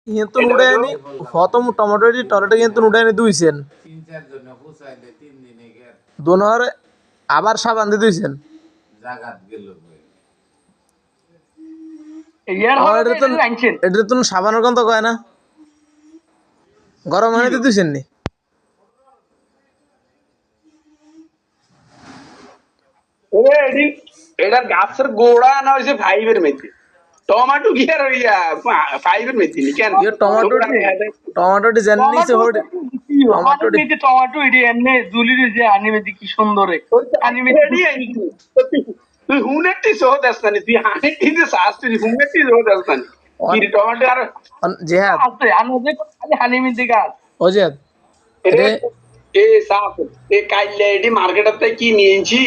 কিন্তু উড়ায়নি প্রথম টমেটোটি টমেটো কিন্তু উড়ায়নি দুইছেন 3-4 জন ফুসাইলে 3 দিনে গেল দোনোর আবার সাবান দিয়ে দুইছেন জাগাত গেল ইয়ার আমার হলে এটা তো আনছেন এটা তো সাবানের গন্ধ কয় না গরম পানিতে দুইছেন নি এটা গাছের গোড়া না হয়েছে ফাইভের মেথি টমাটো কি আর হইয়া ফাইভের মেথি নি কেন ইয়ে টমেটোটি জেনে নিছে হড়ি টমেটোটি টমেটো এটি এনে জুলির যে আনিমেদি কি সুন্দর তুই হুনেটি সহ দাস্তানি তুই হানিটি যে শাস্তি হুনেটি সহ দাস্তানি কি টমাটো আর জেহাদ আছে আনন্দে খালি হানিমেদি গাছ ওজেদ এ সাপ এ কাইলে এডি মার্কেটতে কি নিয়েছি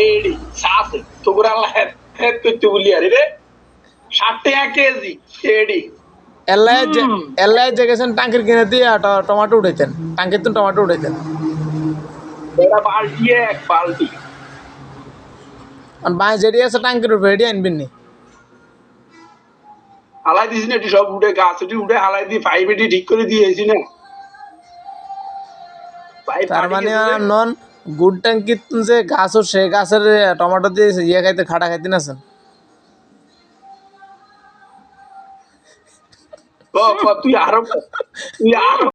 এডি সাপ তোরা হেড হেড তুই বলি আরে রে 60 টাকা কেজি এডি এলাই গেছেন টাঙ্কির কিনে দিয়ে টমেটো উঠাইতেন টাঙ্কির তো টমেটো উঠাইতেন এটা বালতি এক বালতি আর বাই যেটি আছে টাঙ্কির উপরে এটি আনবেন নি হালাই দিস না এটি সব উঠে গাছ এটি উঠে হালাই দিয়ে পাইপ এটি ঠিক করে দিয়েছি না তার মানে নন গুড ট্যাঙ্কির যে গাছ সে গাছের টমেটো দিয়ে ইয়ে খাইতে খাটা খাইতে নাছেন তুই আরো